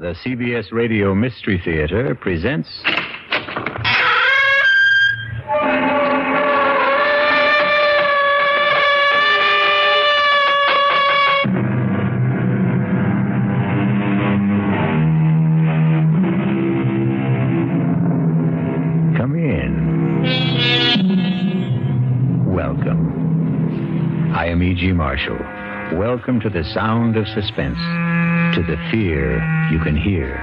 The CBS Radio Mystery Theater presents... Come in. Welcome. I am E.G. Marshall. Welcome to the sound of suspense, to the fear you can hear.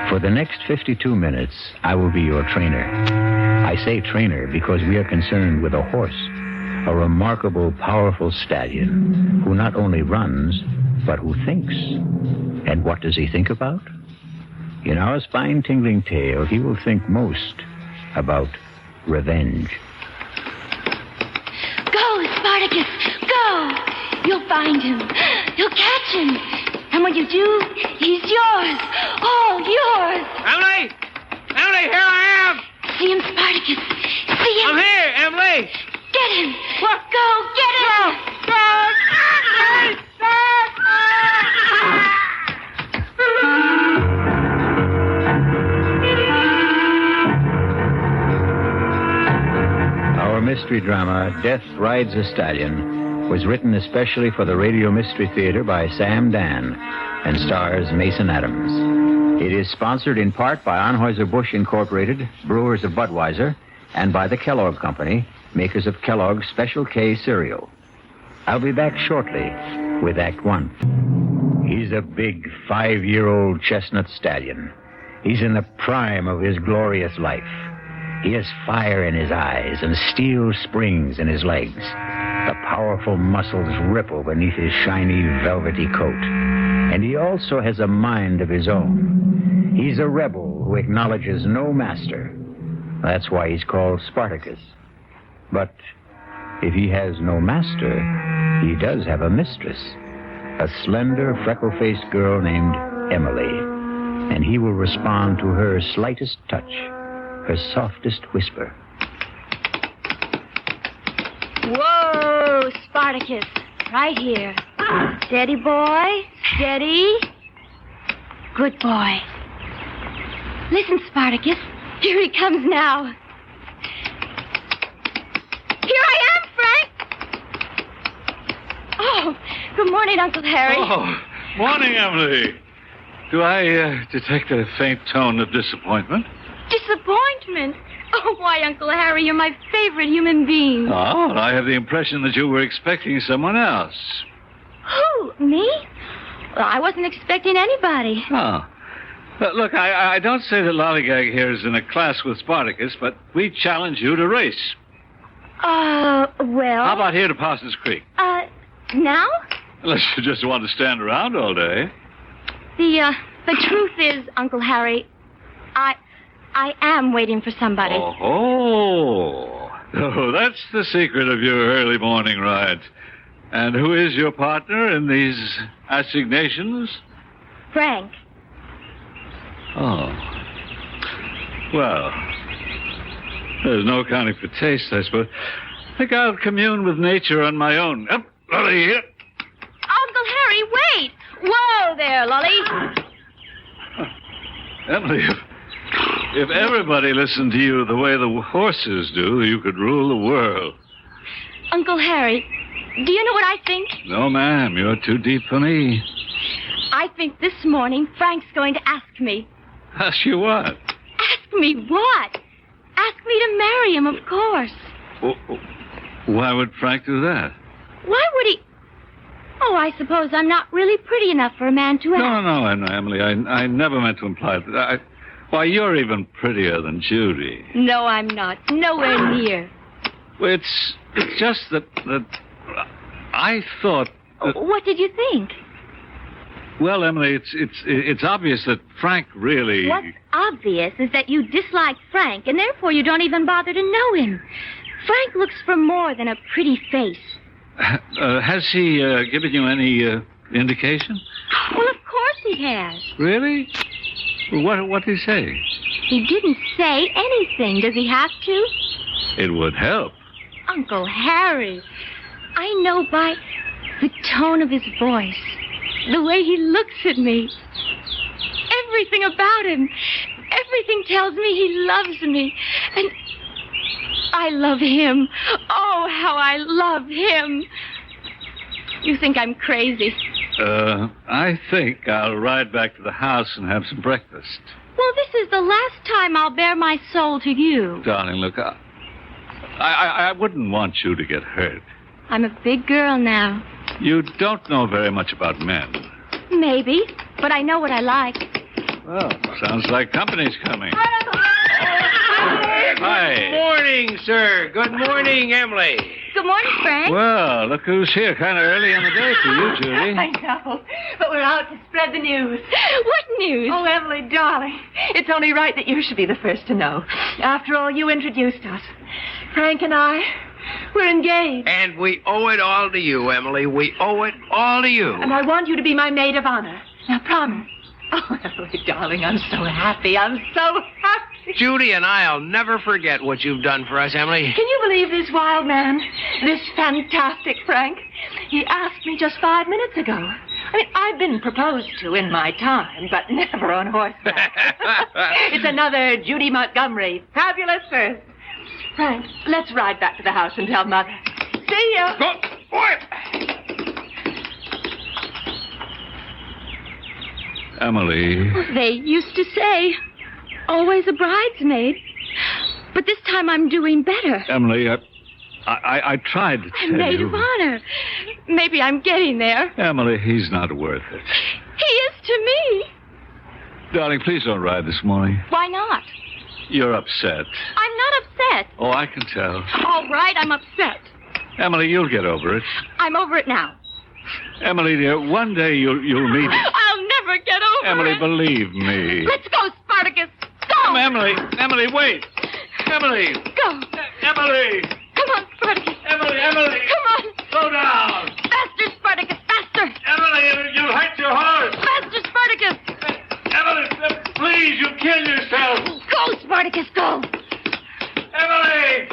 For the next 52 minutes, I will be your trainer. I say trainer because we are concerned with a horse, a remarkable, powerful stallion who not only runs, but who thinks. And what does he think about? In our spine-tingling tale, he will think most about revenge. Go, Spartacus, go! You'll find him. You'll catch him. And when you do, he's yours. All yours. Emily! Emily, here I am! See him, Spartacus. See him. I'm here, Emily! Get him. Go, get him. Our mystery drama, Death Rides a Stallion, was written especially for the Radio Mystery Theater by Sam Dan and stars Mason Adams. It is sponsored in part by Anheuser-Busch Incorporated, brewers of Budweiser, and by the Kellogg Company, makers of Kellogg's Special K cereal. I'll be back shortly with Act One. He's a big 5-year-old chestnut stallion. He's in the prime of his glorious life. He has fire in his eyes and steel springs in his legs. The powerful muscles ripple beneath his shiny, velvety coat. And he also has a mind of his own. He's a rebel who acknowledges no master. That's why he's called Spartacus. But if he has no master, he does have a mistress, a slender, freckle-faced girl named Emily. And he will respond to her slightest touch, her softest whisper. Whoa, Spartacus. Right here. Steady, boy. Steady. Good boy. Listen, Spartacus. Here he comes now. Here I am, Frank. Oh, good morning, Uncle Harry. Oh, morning, Emily. Do I detect a faint tone of disappointment? Disappointment? Oh, why, Uncle Harry, you're my favorite human being. Oh, I have the impression that you were expecting someone else. Who, me? Well, I wasn't expecting anybody. Oh. But look, I don't say that Lollygag here is in a class with Spartacus, but we challenge you to race. Well... How about here to Parsons Creek? Now? Unless you just want to stand around all day. The truth is, Uncle Harry, I am waiting for somebody. Oh, that's the secret of your early morning ride. And who is your partner in these assignations? Frank. Oh. Well, there's no accounting for taste, I suppose. I think I'll commune with nature on my own. Up, Lolly, here. Uncle Harry, wait! Whoa there, Lolly. Emily, if everybody listened to you the way the horses do, you could rule the world. Uncle Harry, do you know what I think? No, ma'am, you're too deep for me. I think this morning Frank's going to ask me. Ask you what? Ask me what? Ask me to marry him, of course. Why would Frank do that? Why would he... Oh, I suppose I'm not really pretty enough for a man to ask. No, Emily, I never meant to imply that. Why, you're even prettier than Judy. No, I'm not. Nowhere near. Well, it's just that I thought... What did you think? Well, Emily, it's obvious that Frank really... What's obvious is that you dislike Frank, and therefore you don't even bother to know him. Frank looks for more than a pretty face. Has he given you any indication? Well, of course he has. Really? What did he say? He didn't say anything. Does he have to? It would help. Uncle Harry, I know by the tone of his voice, the way he looks at me. everything about him. Everything tells me he loves me. And I love him. Oh, how I love him. You think I'm crazy? I think I'll ride back to the house and have some breakfast. Well, this is the last time I'll bare my soul to you. Darling, look, I wouldn't want you to get hurt. I'm a big girl now. You don't know very much about men. Maybe, but I know what I like. Well, sounds like company's coming. Hi. Good morning, sir. Good morning, Emily. Good morning, Frank. Well, look who's here. Kind of early in the day for you, Judy. I know, but we're out to spread the news. What news? Oh, Emily, darling, it's only right that you should be the first to know. After all, you introduced us. Frank and I, we're engaged. And we owe it all to you, Emily. We owe it all to you. And I want you to be my maid of honor. Now, promise. Oh, Emily, darling, I'm so happy. I'm so happy. Judy and I'll never forget what you've done for us, Emily. Can you believe this wild man? This fantastic Frank? He asked me just 5 minutes ago. I mean, I've been proposed to in my time, but never on horseback. It's another Judy Montgomery. Fabulous first. Frank, let's ride back to the house and tell Mother. See ya. Go. Boy. Emily. They used to say, always a bridesmaid. But this time I'm doing better. Emily, I tried to tell you. Maid of honor. Maybe I'm getting there. Emily, he's not worth it. He is to me. Darling, please don't ride this morning. Why not? You're upset. I'm not upset. Oh, I can tell. All right, I'm upset. Emily, you'll get over it. I'm over it now. Emily, dear, one day you'll meet it. I'll never get over Emily, it. believe me. Let's go, Spartacus. Go. Emily, wait. Emily. Go. Emily. Come on, Spartacus. Emily. Come on. Slow down. Faster, Spartacus, faster. Emily, you'll hurt your horse. Faster, Spartacus. Emily, please, you'll kill yourself. Go, Spartacus, go. Emily,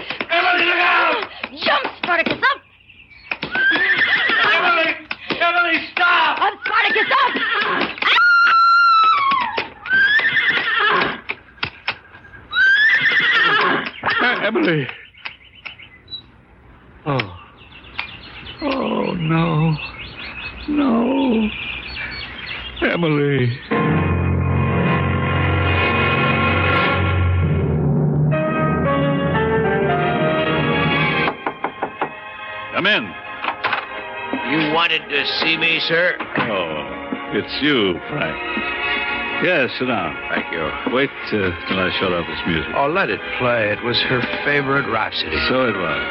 look out. Jump, Spartacus, up. Emily, stop. Up, Spartacus, up. Emily. Oh, no. No. Emily. Come in. You wanted to see me, sir? Oh, it's you, Frank. Yes, sit down. Thank you. Wait till I shut off this music. Oh, let it play. It was her favorite rhapsody. So it was.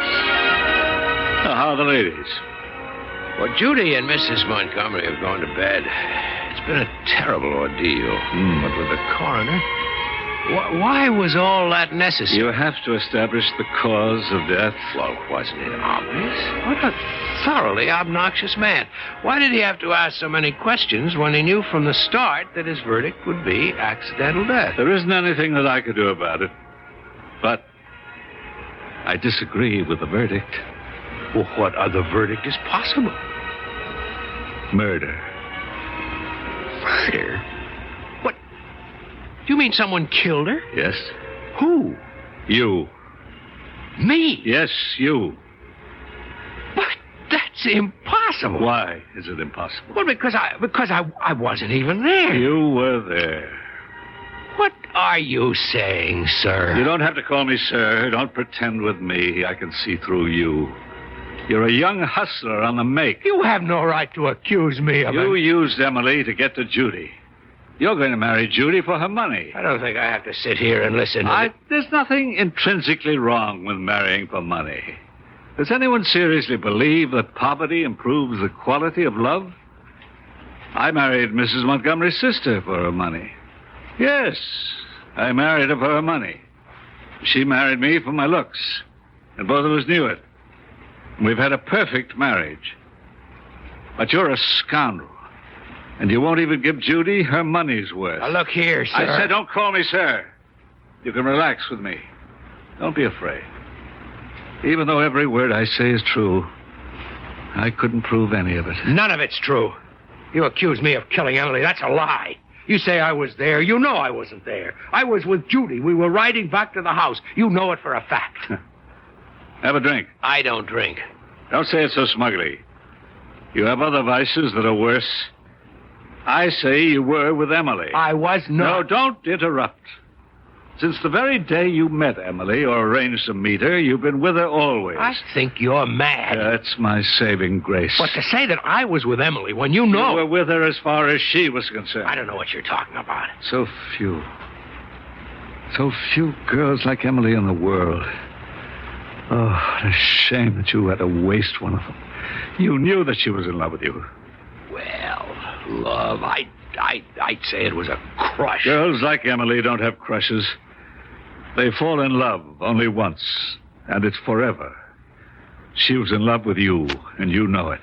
Now, how are the ladies? Well, Judy and Mrs. Montgomery have gone to bed. It's been a terrible ordeal. But with the coroner, why was all that necessary? You have to establish the cause of death. Well, wasn't it obvious? What a thoroughly obnoxious man. Why did he have to ask so many questions when he knew from the start that his verdict would be accidental death? There isn't anything that I could do about it. But I disagree with the verdict. Well, what other verdict is possible? Murder. Murder? What? You mean someone killed her? Yes. Who? You. Me? Yes, you. But that's impossible. Why is it impossible? Well, because I wasn't even there. You were there. What are you saying, sir? You don't have to call me sir. Don't pretend with me. I can see through you. You're a young hustler on the make. You have no right to accuse me of You used Emily to get to Judy. You're going to marry Judy for her money. I don't think I have to sit here and listen to There's nothing intrinsically wrong with marrying for money. Does anyone seriously believe that poverty improves the quality of love? I married Mrs. Montgomery's sister for her money. Yes, I married her for her money. She married me for my looks, and both of us knew it. We've had a perfect marriage. But you're a scoundrel, and you won't even give Judy her money's worth. Now, look here, sir. I said don't call me sir. You can relax with me. Don't be afraid. Even though every word I say is true, I couldn't prove any of it. None of it's true. You accuse me of killing Emily. That's a lie. You say I was there. You know I wasn't there. I was with Judy. We were riding back to the house. You know it for a fact. Have a drink. I don't drink. Don't say it so smugly. You have other vices that are worse. I say you were with Emily. I was not. No, don't interrupt. Since the very day you met Emily or arranged to meet her, you've been with her always. I think you're mad. That's my saving grace. But to say that I was with Emily when you know... You were with her as far as she was concerned. I don't know what you're talking about. So few. So few girls like Emily in the world. Oh, what a shame that you had to waste one of them. You knew that she was in love with you. Well, love, I'd say it was a crush. Girls like Emily don't have crushes. They fall in love only once, and it's forever. She was in love with you, and you know it.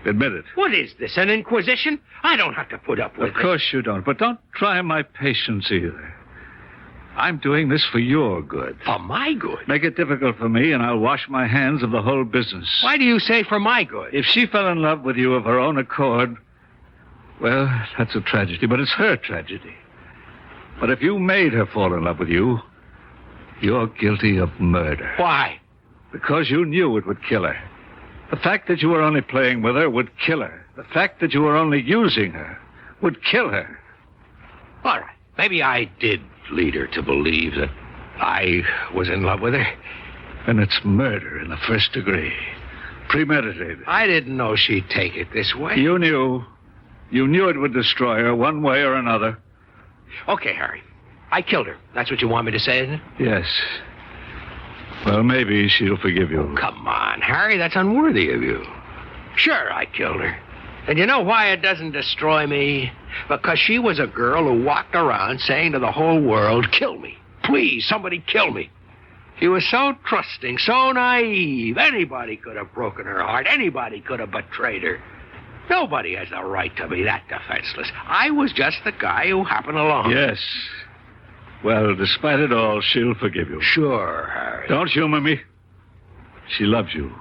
Admit it. What is this, an inquisition? I don't have to put up with it. Of course you don't, but don't try my patience either. I'm doing this for your good. For my good? Make it difficult for me, and I'll wash my hands of the whole business. Why do you say for my good? If she fell in love with you of her own accord, well, that's a tragedy, but it's her tragedy. But if you made her fall in love with you, you're guilty of murder. Why? Because you knew it would kill her. The fact that you were only playing with her would kill her. The fact that you were only using her would kill her. All right. Maybe I did lead her to believe that I was in love with her. And it's murder in the first degree. Premeditated. I didn't know she'd take it this way. You knew. You knew it would destroy her one way or another. Okay, Harry. I killed her. That's what you want me to say, isn't it? Yes. Well, maybe she'll forgive you. Oh, come on, Harry. That's unworthy of you. Sure, I killed her. And you know why it doesn't destroy me? Because she was a girl who walked around saying to the whole world, kill me. Please, somebody kill me. She was so trusting, so naive. Anybody could have broken her heart. Anybody could have betrayed her. Nobody has the right to be that defenseless. I was just the guy who happened along. Yes. Well, despite it all, she'll forgive you. Sure, Harry. Don't humor me. She loves you.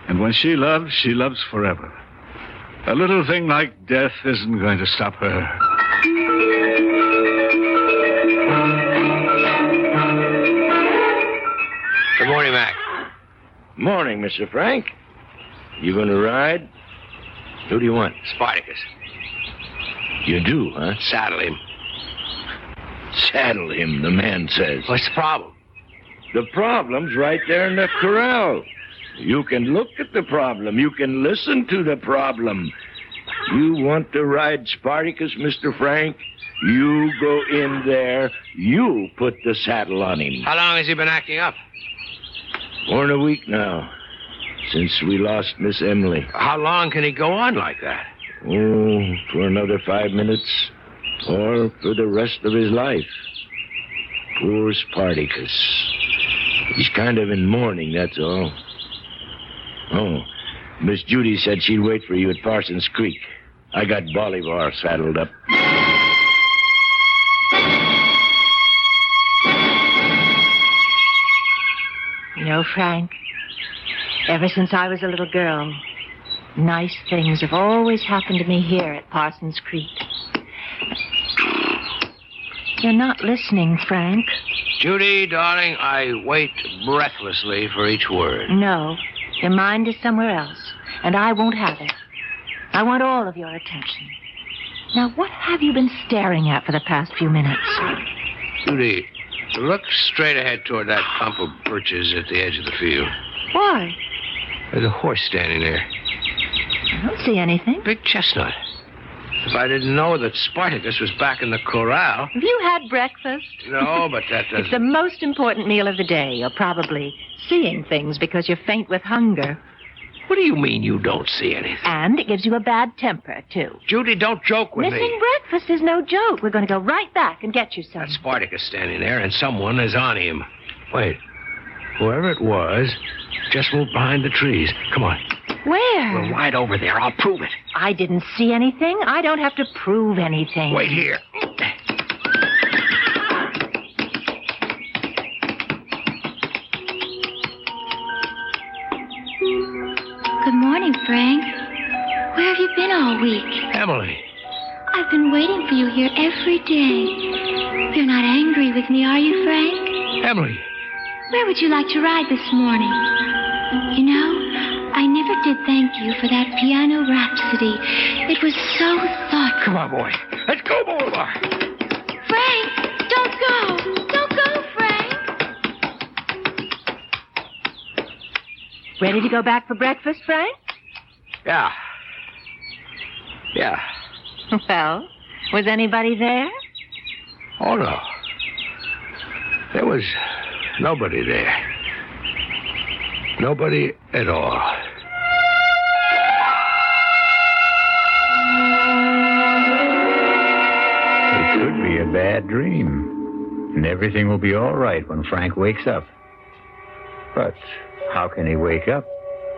And when she loves forever. A little thing like death isn't going to stop her. Good morning, Mac. Morning, Mr. Frank. You going to ride? Who do you want? Spartacus. You do, huh? Saddle him. Saddle him, the man says. What's the problem? The problem's right there in the corral. You can look at the problem. You can listen to the problem. You want to ride Spartacus, Mr. Frank? You go in there. You put the saddle on him. How long has he been acting up? More than a week now, since we lost Miss Emily. How long can he go on like that? Oh, for another 5 minutes. Or for the rest of his life. Poor Spartacus. He's kind of in mourning, that's all. Oh, Miss Judy said she'd wait for you at Parsons Creek. I got Bolivar saddled up. You know, Frank, ever since I was a little girl, nice things have always happened to me here at Parsons Creek. You're not listening, Frank. Judy, darling, I wait breathlessly for each word. No, your mind is somewhere else, and I won't have it. I want all of your attention. Now, what have you been staring at for the past few minutes? Judy, look straight ahead toward that clump of birches at the edge of the field. Why? There's a horse standing there. I don't see anything. Big chestnut. If I didn't know that Spartacus was back in the corral... Have you had breakfast? No, but that doesn't... It's the most important meal of the day. You're probably seeing things because you're faint with hunger. What do you mean you don't see anything? And it gives you a bad temper, too. Judy, don't joke with Missing me. breakfast is no joke. We're going to go right back and get you some. That's Spartacus standing there, and someone is on him. Wait. Whoever it was just moved behind the trees. Come on. Where? We're right over there. I'll prove it. I didn't see anything. I don't have to prove anything. Wait here. Good morning, Frank. Where have you been all week? Emily. I've I've been waiting for you here every day. You're not angry with me, are you, Frank? Emily. Where would you like to ride this morning? You know, I never did thank you for that piano rhapsody. It was so thoughtful. Come on, boy. Let's go, Boulevard. Frank, don't go. Don't go, Frank. Ready to go back for breakfast, Frank? Yeah. Well, was anybody there? Oh, no. There was nobody there. Nobody at all. It could be a bad dream, and everything will be all right when Frank wakes up. But how can he wake up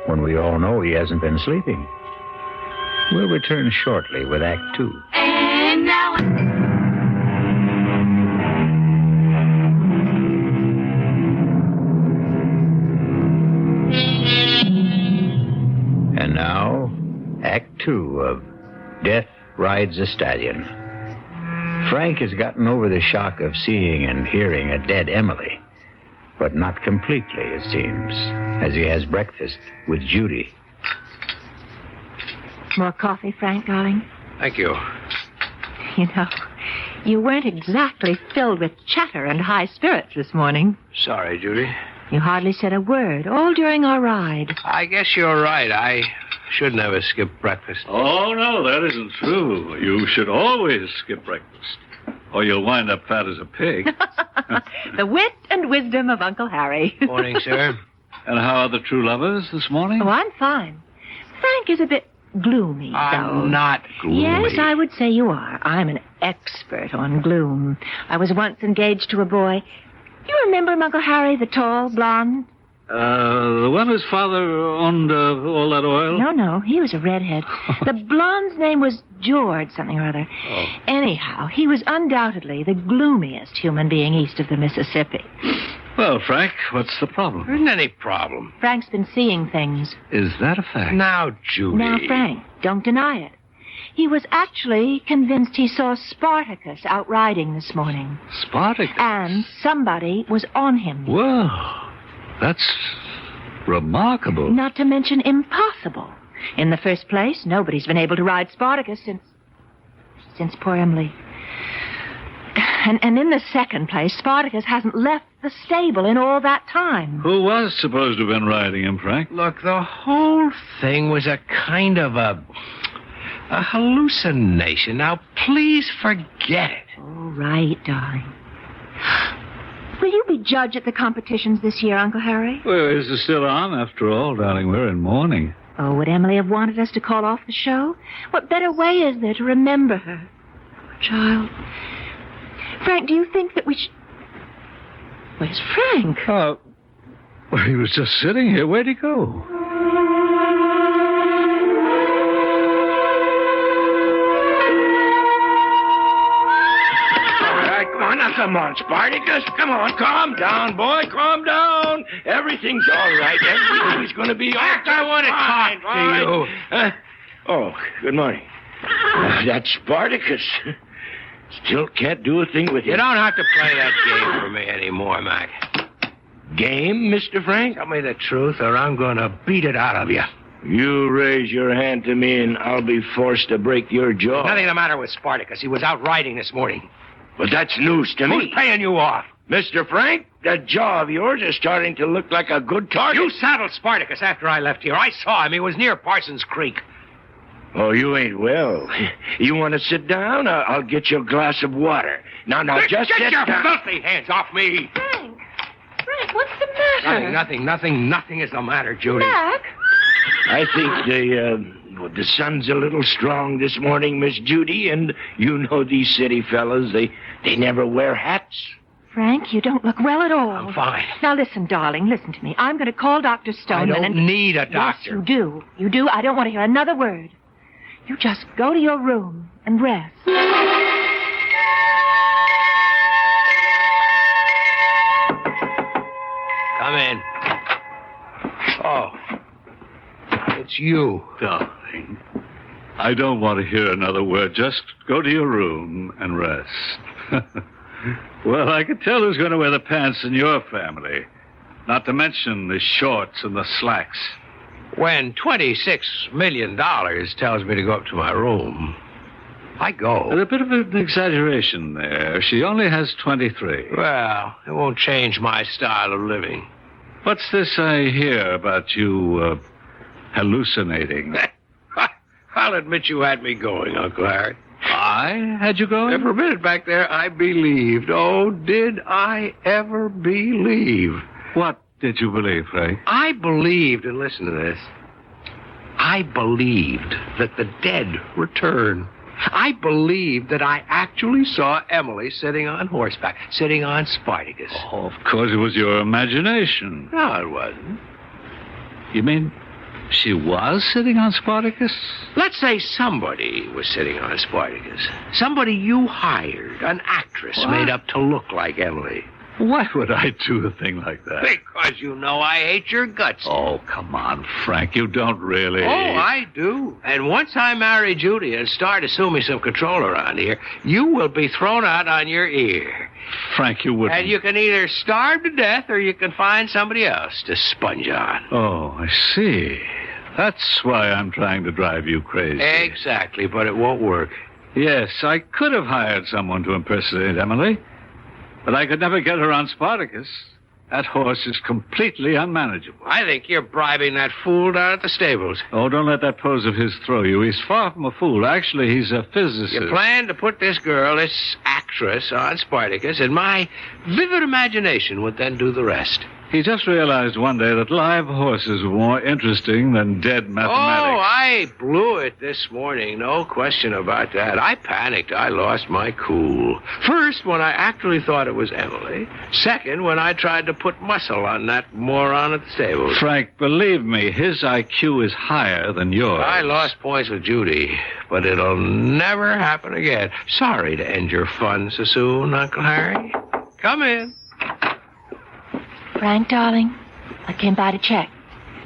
when we all know he hasn't been sleeping? We'll return shortly with Act 2. And now... And now, Act 2 of Death Rides a Stallion. Frank has gotten over the shock of seeing and hearing a dead Emily, but not completely, it seems, as he has breakfast with Judy. More coffee, Frank, darling? Thank you. You know, you weren't exactly filled with chatter and high spirits this morning. Sorry, Judy. You hardly said a word, all during our ride. I guess you're right. I should never skip breakfast. Oh, no, that isn't true. You should always skip breakfast, or you'll wind up fat as a pig. The wit and wisdom of Uncle Harry. Morning, sir. And how are the true lovers this morning? Oh, I'm fine. Frank is a bit gloomy, though. I'm not gloomy. Yes, I would say you are. I'm an expert on gloom. I was once engaged to a boy. You remember him, Uncle Harry, the tall, blonde? The one whose father owned all that oil? No, he was a redhead. The blonde's name was George something or other. Oh. Anyhow, he was undoubtedly the gloomiest human being east of the Mississippi. Well, Frank, what's the problem? There isn't any problem. Frank's been seeing things. Is that a fact? Now, Judy. Now, Frank, don't deny it. He was actually convinced he saw Spartacus out riding this morning. Spartacus? And somebody was on him. Well, that's remarkable. Not to mention impossible. In the first place, nobody's been able to ride Spartacus since poor Emily. And in the second place, Spartacus hasn't left the stable in all that time. Who was supposed to have been riding him, Frank? Look, the whole thing was a kind of a hallucination. Now, please forget it. All right, darling. Will you be judge at the competitions this year, Uncle Harry? Well, is it still on, after all, darling? We're in mourning. Oh, would Emily have wanted us to call off the show? What better way is there to remember her? Poor child. Frank, do you think that we should... Where's Frank? Well, he was just sitting here. Where'd he go? Come on, Spartacus. Come on, calm down, boy. Calm down. Everything's all right. Everything's going to be all right. I want to talk to you. Oh, good morning. That's Spartacus. Still can't do a thing with him. You don't have to play that game for me anymore, Mac. Game, Mr. Frank? Tell me the truth, or I'm going to beat it out of you. You raise your hand to me, and I'll be forced to break your jaw. Nothing the matter with Spartacus. He was out riding this morning. But that's news to me. Who's paying you off? Mr. Frank, that jaw of yours is starting to look like a good target. You saddled Spartacus after I left here. I saw him. He was near Parsons Creek. Oh, you ain't well. You want to sit down? I'll get you a glass of water. Now, just get sit your down. filthy hands off me. Frank, what's the matter? Nothing is the matter, Judy. Mac? I think the sun's a little strong this morning, Miss Judy, and you know these city fellas, they never wear hats. Frank, you don't look well at all. I'm fine. Now, listen, darling, listen to me. I'm going to call Dr. Stoneman I don't need a doctor. Yes, you do. You do. I don't want to hear another word. You just go to your room and rest. Come in. Oh. It's you. Darling. I don't want to hear another word. Just go to your room and rest. Well, I can tell who's going to wear the pants in your family. Not to mention the shorts and the slacks. When $26 million tells me to go up to my room, I go. There's a bit of an exaggeration there. She only has 23. Well, it won't change my style of living. What's this I hear about you hallucinating? I'll admit you had me going, Uncle Harry. I had you going? For a minute back there, I believed. Oh, did I ever believe? What did you believe, Frank? I believed, and listen to this, I believed that the dead return. I believed that I actually saw Emily sitting on horseback, sitting on Spartacus. Oh, of course it was your imagination. No, it wasn't. You mean she was sitting on Spartacus? Let's say somebody was sitting on Spartacus. Somebody you hired, an actress made up to look like Emily. Why would I do a thing like that? Because you know I hate your guts. Oh, come on, Frank. You don't really. Oh, I do. And once I marry Judy and start assuming some control around here, you will be thrown out on your ear. Frank, you wouldn't. And you can either starve to death or you can find somebody else to sponge on. Oh, I see. That's why I'm trying to drive you crazy. Exactly, but it won't work. Yes, I could have hired someone to impersonate Emily. But I could never get her on Spartacus. That horse is completely unmanageable. I think you're bribing that fool down at the stables. Oh, don't let that pose of his throw you. He's far from a fool. Actually, he's a physicist. You plan to put this girl, this actress, on Spartacus, and my vivid imagination would then do the rest. He just realized one day that live horses were more interesting than dead mathematics. Oh, I blew it this morning. No question about that. I panicked. I lost my cool. First, when I actually thought it was Emily. Second, when I tried to put muscle on that moron at the stable. Frank, believe me, his IQ is higher than yours. I lost points with Judy, but it'll never happen again. Sorry to end your fun so soon, Uncle Harry. Come in. Frank, darling, I came by to check.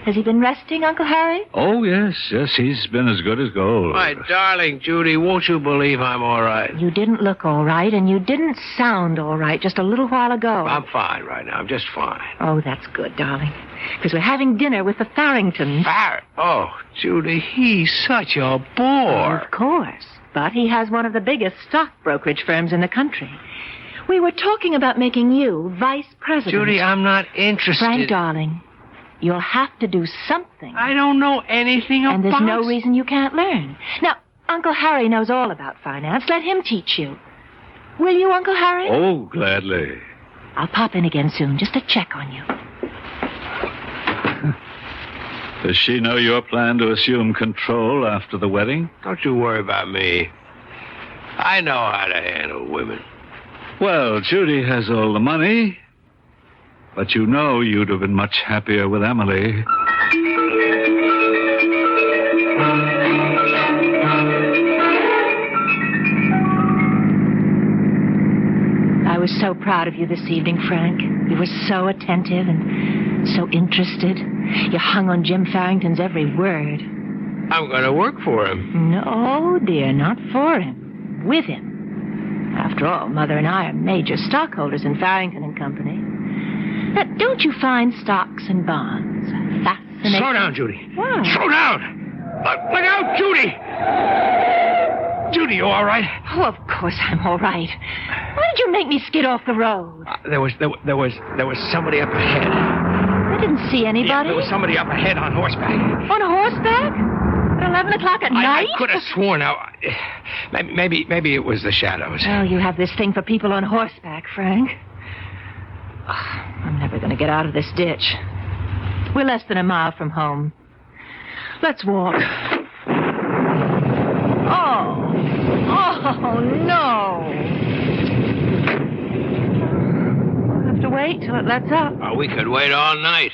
Has he been resting, Uncle Harry? Oh, yes, he's been as good as gold. My darling Judy, won't you believe I'm all right? You didn't look all right, and you didn't sound all right just a little while ago. I'm fine right now. I'm just fine. Oh, that's good, darling. Because we're having dinner with the Farringtons. Oh, Judy, he's such a bore. Of course. But he has one of the biggest stock brokerage firms in the country. We were talking about making you vice president. Judy, I'm not interested. Frank, darling, you'll have to do something. I don't know anything about... And there's no reason you can't learn. Now, Uncle Harry knows all about finance. Let him teach you. Will you, Uncle Harry? Oh, gladly. I'll pop in again soon, just to check on you. Does she know your plan to assume control after the wedding? Don't you worry about me. I know how to handle women. Well, Judy has all the money, but you know you'd have been much happier with Emily. I was so proud of you this evening, Frank. You were so attentive and so interested. You hung on Jim Farrington's every word. I'm going to work for him. No, dear, not for him. With him. After all, Mother and I are major stockholders in Farrington and Company. Now, don't you find stocks and bonds fascinating? Slow down, Judy. What? Slow down! Look out, Judy! Judy, you all right? Oh, of course I'm all right. Why did you make me skid off the road? There was somebody up ahead. I didn't see anybody. Yeah, there was somebody up ahead on horseback. On horseback? At 11 o'clock at night? I could have sworn. Now, maybe it was the shadows. Oh, you have this thing for people on horseback, Frank. I'm never going to get out of this ditch. We're less than a mile from home. Let's walk. Oh, no. We'll have to wait till it lets up. Oh, we could wait all night.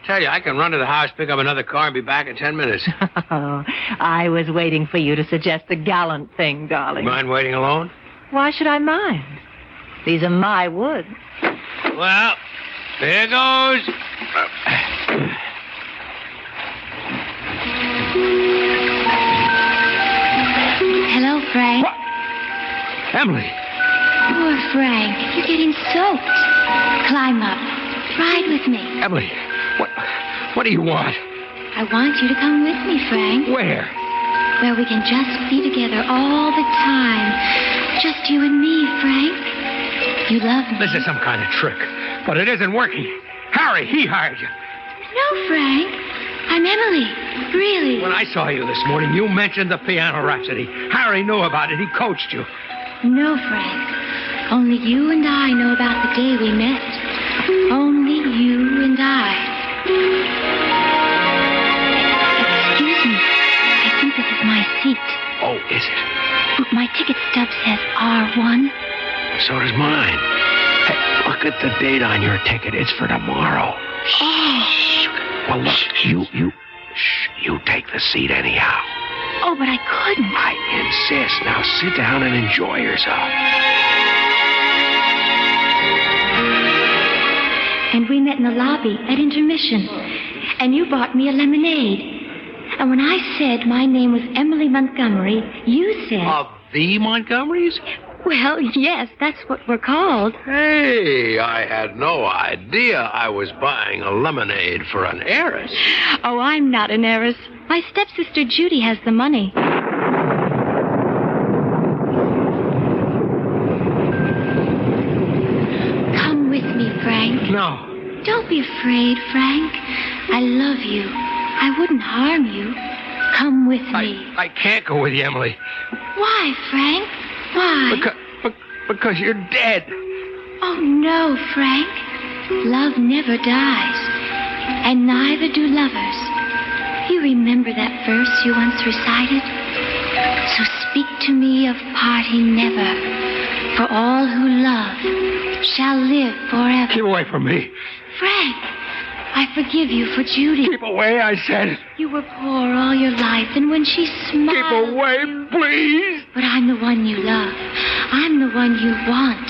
Tell you, I can run to the house, pick up another car, and be back in 10 minutes. Oh, I was waiting for you to suggest the gallant thing, darling. You mind waiting alone? Why should I mind? These are my woods. Well, there goes. Frank. What? Emily. Poor Frank. You're getting soaked. Climb up. Ride with me. Emily, what do you want? I want you to come with me, Frank. Where? Where we can just be together all the time. Just you and me, Frank. You love me. This is some kind of trick, but it isn't working. Harry, he hired you. No, Frank. I'm Emily. Really. When I saw you this morning, you mentioned the piano rhapsody. Harry knew about it. He coached you. No, Frank. Only you and I know about the day we met. Only you and I. Excuse me. I think this is my seat. Oh, is it? My ticket stub says R1. So does mine. Hey, look at the date on your ticket. It's for tomorrow. Oh. Well, look, you take the seat anyhow. Oh, but I couldn't. I insist. Now sit down and enjoy yourself. And we met in the lobby at intermission. And you bought me a lemonade. And when I said my name was Emily Montgomery, you said... Of the Montgomerys? Well, yes, that's what we're called. Hey, I had no idea I was buying a lemonade for an heiress. Oh, I'm not an heiress. My stepsister Judy has the money. Come with me, Frank. No. Don't be afraid, Frank. I love you. I wouldn't harm you. Come with me. I can't go with you, Emily. Why, Frank? Why? Because you're dead. Oh, no, Frank. Love never dies. And neither do lovers. You remember that verse you once recited? So speak to me of parting never. For all who love shall live forever. Keep away from me. Frank, I forgive you for Judy. Keep away, I said. You were poor all your life, and when she smiled... Keep away, please. But I'm the one you love. I'm the one you want.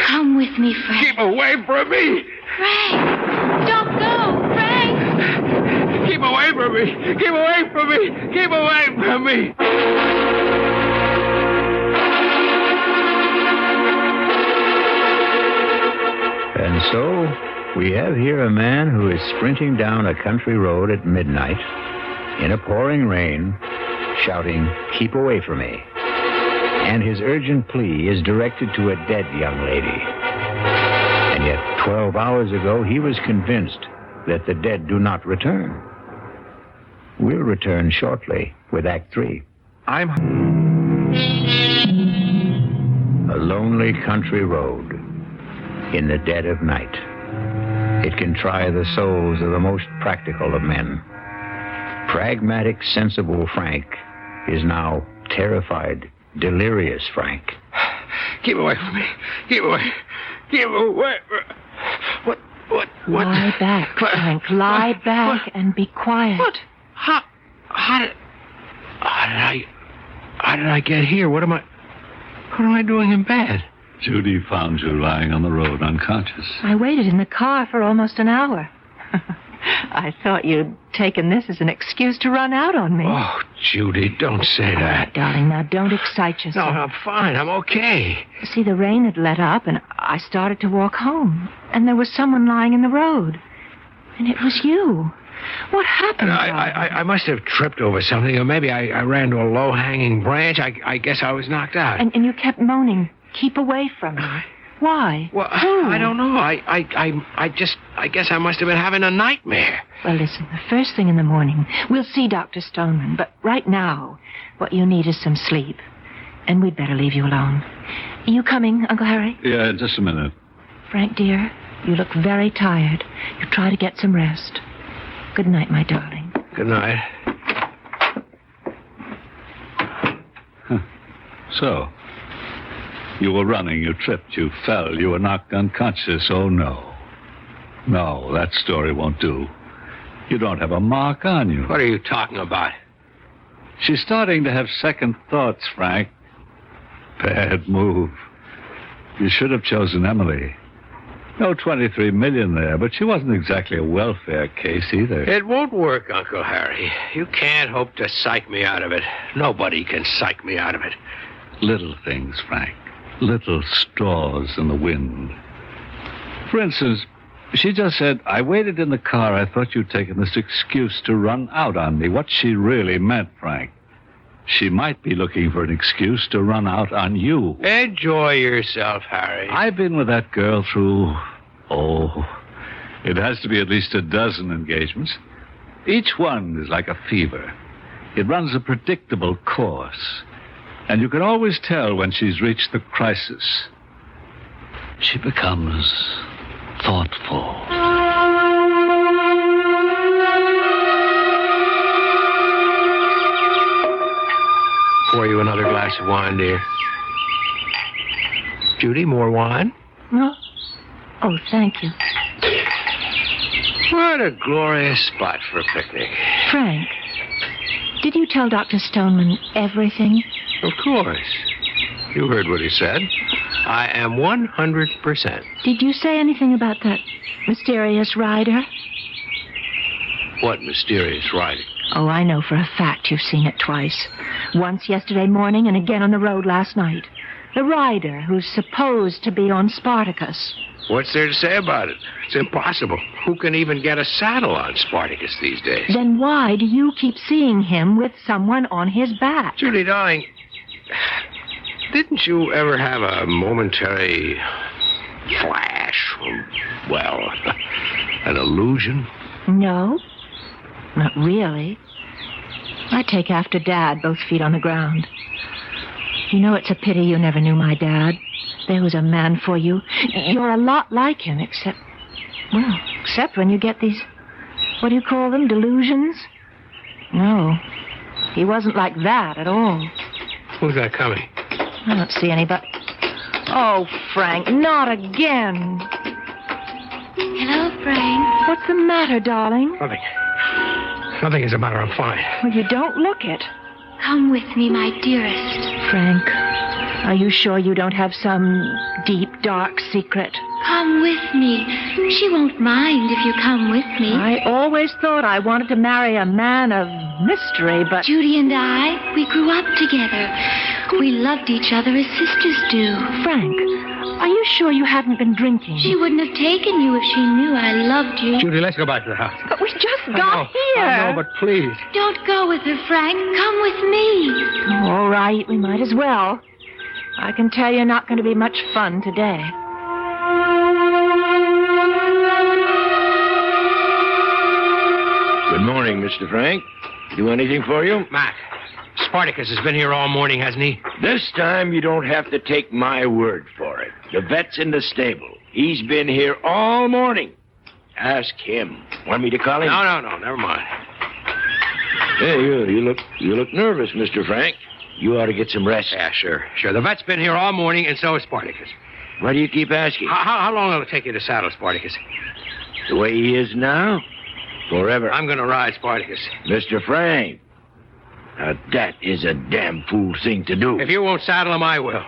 Come with me, Frank. Keep away from me. Frank, don't go, Frank. Keep away from me. Keep away from me. Keep away from me. And so... we have here a man who is sprinting down a country road at midnight in a pouring rain, shouting, "Keep away from me." And his urgent plea is directed to a dead young lady. And yet 12 hours ago, he was convinced that the dead do not return. We'll return shortly with Act 3. A lonely country road in the dead of night. It can try the souls of the most practical of men. Pragmatic, sensible Frank is now terrified, delirious Frank. Keep away from me. Keep away. Keep away. What? Lie back, Frank. Lie back and be quiet. What? How did I get here? What am I doing in bed? Judy found you lying on the road unconscious. I waited in the car for almost an hour. I thought you'd taken this as an excuse to run out on me. Oh, Judy, don't say that. Darling, now don't excite yourself. No, I'm fine. I'm okay. See, the rain had let up, and I started to walk home. And there was someone lying in the road. And it was you. What happened? I must have tripped over something, or maybe I ran to a low-hanging branch. I guess I was knocked out. And you kept moaning, "Keep away from me." Why? Well, Who? I don't know. I guess I must have been having a nightmare. Well, listen, the first thing in the morning, we'll see Dr. Stoneman. But right now, what you need is some sleep. And we'd better leave you alone. Are you coming, Uncle Harry? Yeah, just a minute. Frank, dear, you look very tired. You try to get some rest. Good night, my darling. Good night. So, you were running, you tripped, you fell, you were knocked unconscious. Oh, no. No, that story won't do. You don't have a mark on you. What are you talking about? She's starting to have second thoughts, Frank. Bad move. You should have chosen Emily. No 23 million there, but she wasn't exactly a welfare case either. It won't work, Uncle Harry. You can't hope to psych me out of it. Nobody can psych me out of it. Little things, Frank. Little straws in the wind. For instance, she just said, I waited in the car. I thought you'd taken this excuse to run out on me. What she really meant, Frank, she might be looking for an excuse to run out on you. Enjoy yourself, Harry. I've been with that girl through, it has to be at least a dozen engagements. Each one is like a fever. It runs a predictable course. And you can always tell when she's reached the crisis. She becomes thoughtful. Pour you another glass of wine, dear. Judy, more wine? No. Oh, thank you. What a glorious spot for a picnic. Frank, did you tell Dr. Stoneman everything? Of course. You heard what he said. I am 100%. Did you say anything about that mysterious rider? What mysterious riding? Oh, I know for a fact you've seen it twice. Once yesterday morning and again on the road last night. The rider who's supposed to be on Spartacus. What's there to say about it? It's impossible. Who can even get a saddle on Spartacus these days? Then why do you keep seeing him with someone on his back? Judy, darling, didn't you ever have a momentary flash? Well, an illusion? No, not really. I take after Dad, both feet on the ground. You know, it's a pity you never knew my dad. There was a man for you. You're a lot like him, except when you get these, what do you call them, delusions? No, he wasn't like that at all. Who's that coming? I don't see anybody. Oh, Frank, not again. Hello, Frank. What's the matter, darling? Nothing. Nothing is the matter. I'm fine. Well, you don't look it. Come with me, my dearest. Frank, are you sure you don't have some deep, dark secret? Come with me. She won't mind if you come with me. I always thought I wanted to marry a man of mystery, but... Judy and I, we grew up together. We loved each other as sisters do. Frank, are you sure you haven't been drinking? She wouldn't have taken you if she knew I loved you. Judy, let's go back to the house. But we just got here. I know, but please. Don't go with her, Frank. Come with me. Oh, all right, we might as well. I can tell you're not going to be much fun today. Good morning, Mr. Frank. Do anything for you? Mac, Spartacus has been here all morning, hasn't he? This time you don't have to take my word for it. The vet's in the stable. He's been here all morning. Ask him. Want me to call him? No, never mind. Hey, you look nervous, Mr. Frank. You ought to get some rest. Yeah, sure. The vet's been here all morning, and so is Spartacus. Why do you keep asking? How long will it take you to saddle Spartacus? The way he is now? Forever. I'm going to ride Spartacus. Mr. Frank, now that is a damn fool thing to do. If you won't saddle him, I will.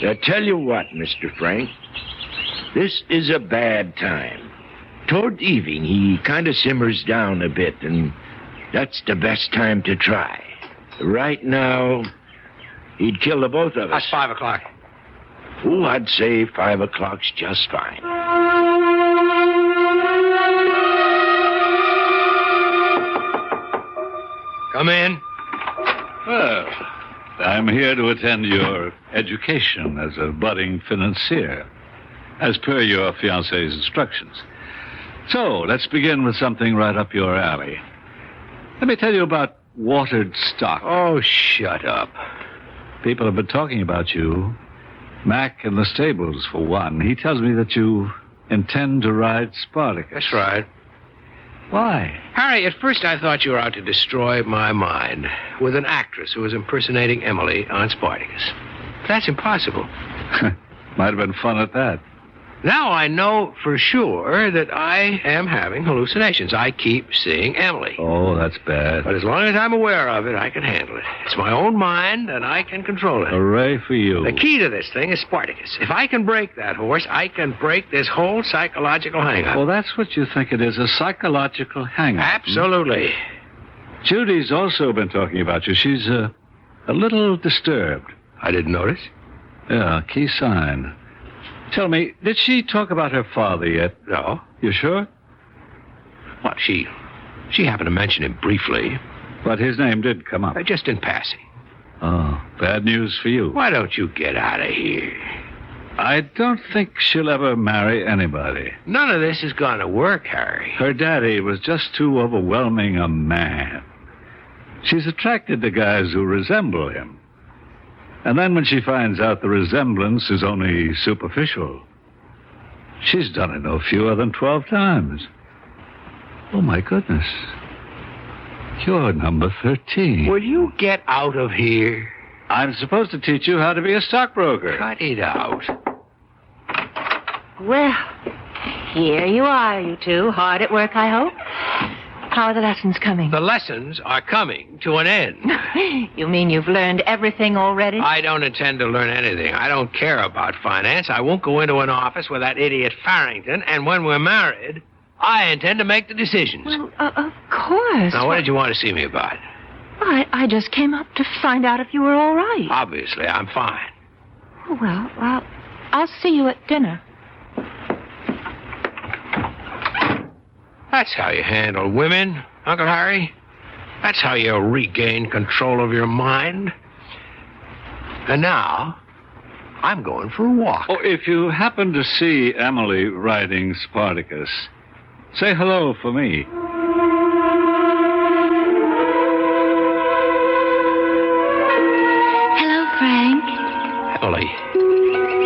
I tell you what, Mr. Frank, this is a bad time. Toward evening, he kind of simmers down a bit, and that's the best time to try. Right now, he'd kill the both of us. That's 5 o'clock. Oh, I'd say 5 o'clock's just fine. Come in. Well, I'm here to attend your education as a budding financier, as per your fiancé's instructions. So, let's begin with something right up your alley. Let me tell you about watered stock. Oh, shut up. People have been talking about you. Mac in the stables, for one. He tells me that you intend to ride Spartacus. That's right. Why? Harry, at first I thought you were out to destroy my mind with an actress who was impersonating Emily on Spartacus. But that's impossible. Might have been fun at that. Now I know for sure that I am having hallucinations. I keep seeing Emily. Oh, that's bad. But as long as I'm aware of it, I can handle it. It's my own mind, and I can control it. Hooray for you. The key to this thing is Spartacus. If I can break that horse, I can break this whole psychological hang-up. Well, that's what you think it is, a psychological hang-up. Absolutely. Judy's also been talking about you. She's a little disturbed. I didn't notice. Yeah, key sign. Tell me, did she talk about her father yet? No. You sure? Well, she happened to mention him briefly. But his name did come up. Just in passing. Oh, bad news for you. Why don't you get out of here? I don't think she'll ever marry anybody. None of this is going to work, Harry. Her daddy was just too overwhelming a man. She's attracted to guys who resemble him. And then when she finds out the resemblance is only superficial, she's done it no fewer than 12 times. Oh, my goodness. You're number 13. Will you get out of here? I'm supposed to teach you how to be a stockbroker. Cut it out. Well, here you are, you two. Hard at work, I hope. How are the lessons coming? The lessons are coming to an end. You mean you've learned everything already? I don't intend to learn anything. I don't care about finance. I won't go into an office with that idiot Farrington. And when we're married, I intend to make the decisions. Well, of course. Now, what did you want to see me about? I just came up to find out if you were all right. Obviously, I'm fine. Oh, well, I'll see you at dinner. That's how you handle women, Uncle Harry. That's how you regain control of your mind. And now, I'm going for a walk. Oh, if you happen to see Emily riding Spartacus, say hello for me. Hello, Frank. Emily,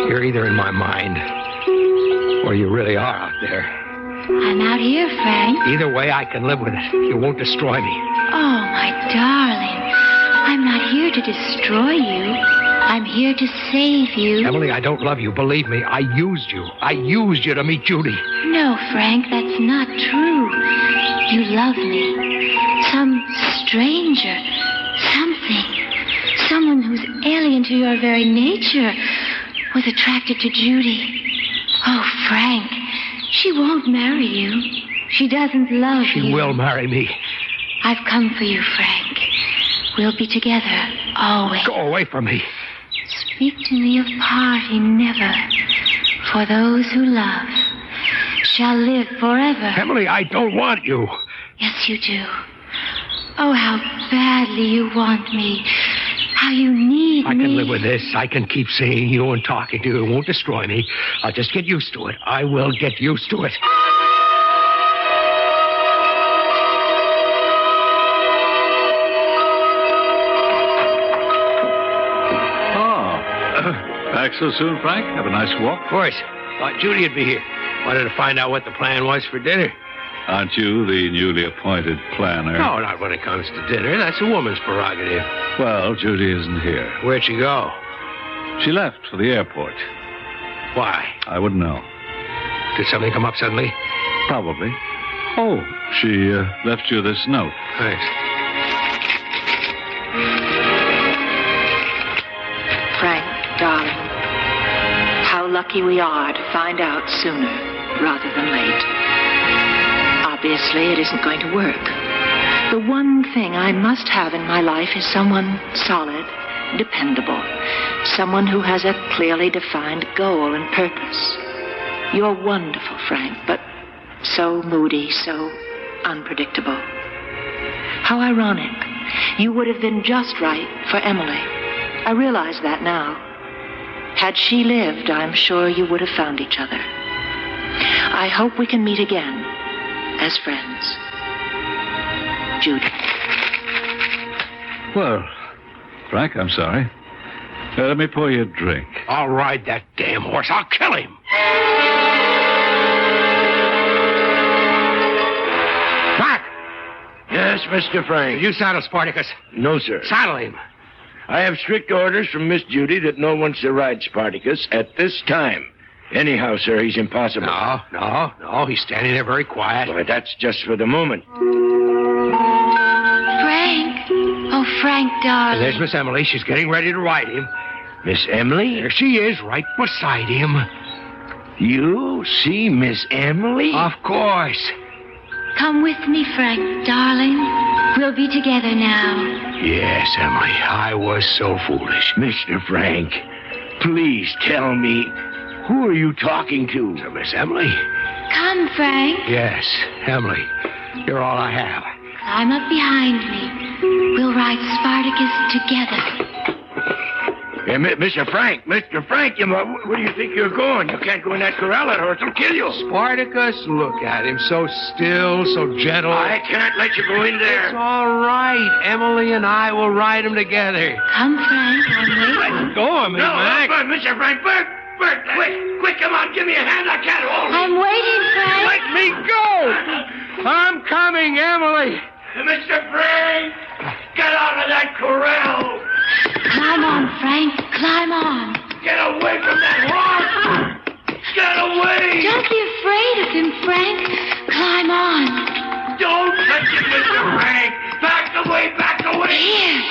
you're either in my mind or you really are out there. I'm out here, Frank. Either way, I can live with it. You won't destroy me. Oh, my darling. I'm not here to destroy you. I'm here to save you. Emily, I don't love you. Believe me, I used you. I used you to meet Judy. No, Frank, that's not true. You love me. Some stranger. Something. Someone who's alien to your very nature was attracted to Judy. Oh, Frank, she won't marry you. She doesn't love you. She will marry me. I've come for you, Frank. We'll be together, always. Go away from me. Speak to me of parting never. For those who love shall live forever. Emily, I don't want you. Yes, you do. Oh, how badly you want me. How you need me. I can live with this. I can keep seeing you and talking to you. It won't destroy me. I'll just get used to it. I will get used to it. Back so soon, Frank? Have a nice walk? Of course. Thought Judy would be here. Wanted to find out what the plan was for dinner. Aren't you the newly appointed planner? No, not when it comes to dinner. That's a woman's prerogative. Well, Judy isn't here. Where'd she go? She left for the airport. Why? I wouldn't know. Did something come up suddenly? Probably. Oh, she left you this note. Thanks. Frank, darling, how lucky we are to find out sooner rather than late. Obviously, it isn't going to work. The one thing I must have in my life is someone solid, dependable, someone who has a clearly defined goal and purpose. You're wonderful, Frank, but so moody, so unpredictable. How ironic. You would have been just right for Emily. I realize that now. Had she lived, I'm sure you would have found each other. I hope we can meet again as friends. Judy. Well, Frank, I'm sorry. Let me pour you a drink. I'll ride that damn horse. I'll kill him. Mark! Yes, Mr. Frank. You saddle Spartacus. No, sir. Saddle him. I have strict orders from Miss Judy that no one shall ride Spartacus at this time. Anyhow, sir, he's impossible. No. He's standing there very quiet. But that's just for the moment. Frank. Oh, Frank, darling. There's Miss Emily. She's getting ready to ride him. Miss Emily? There she is, right beside him. You see Miss Emily? Of course. Come with me, Frank, darling. We'll be together now. Yes, Emily. I was so foolish. Mr. Frank, please tell me, who are you talking to? So, Miss Emily? Come, Frank. Yes, Emily. You're all I have. Climb up behind me. We'll ride Spartacus together. Mr. Frank, where do you think you're going? You can't go in that corral. That horse will kill you. Spartacus, look at him. So still, so gentle. I can't let you go in there. It's all right. Emily and I will ride him together. Come, Frank. I'm waiting. Go on, Miss Mac. Mr. Frank, Bert, quick, come on, give me a hand. I can't hold I'm waiting, Frank. Let me go. I'm coming, Emily. Mr. Frank, get out of that corral. Climb on, Frank. Climb on. Get away from that horse. Get away. Don't be afraid of him, Frank. Climb on. Don't touch him, Mr. Frank. Back away. Here.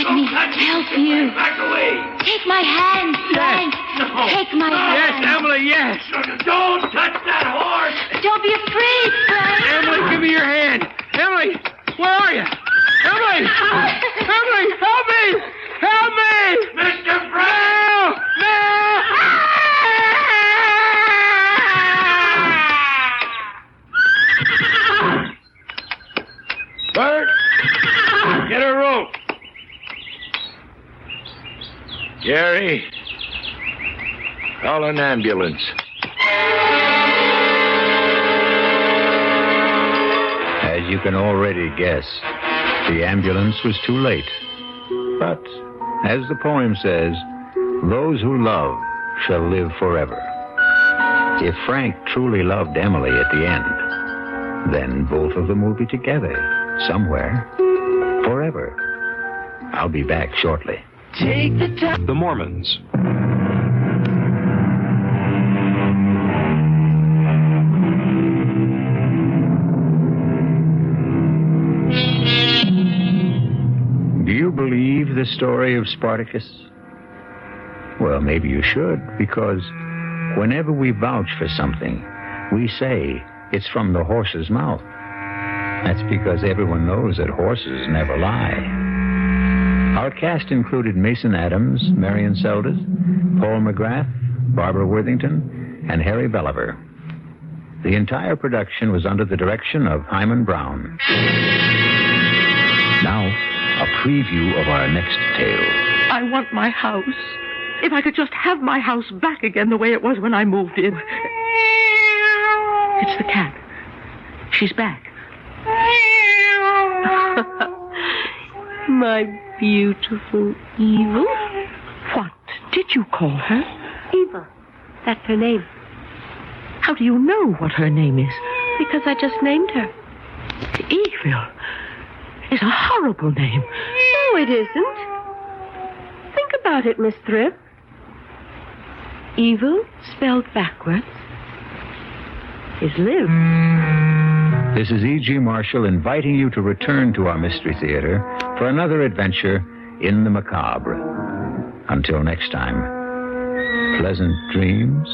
Let me help you. Back away. Take my hand, Frank. No. Take my hand. Yes, Emily, yes. Don't touch that horse. Don't be afraid, Frank. Emily, give me your hand. Emily, where are you? Emily! Emily, help me! Help me! Mr. Frank! No! Bert, get a rope. Gary, call an ambulance. As you can already guess, the ambulance was too late. But, as the poem says, those who love shall live forever. If Frank truly loved Emily at the end, then both of them will be together, somewhere, forever. I'll be back shortly. Take the time. The Mormons. Do you believe the story of Spartacus? Well, maybe you should, because whenever we vouch for something, we say it's from the horse's mouth. That's because everyone knows that horses never lie. Our cast included Mason Adams, Marion Seldes, Paul McGrath, Barbara Worthington, and Harry Belliver. The entire production was under the direction of Himan Brown. Now, a preview of our next tale. I want my house. If I could just have my house back again the way it was when I moved in. It's the cat. She's back. My beautiful Evil. What did you call her? Evil. That's her name. How do you know what her name is? Because I just named her. Evil is a horrible name. No, it isn't. Think about it, Miss Thrift. Evil, spelled backwards, is live. This is E.G. Marshall inviting you to return to our Mystery Theater for another adventure in the macabre. Until next time, pleasant dreams.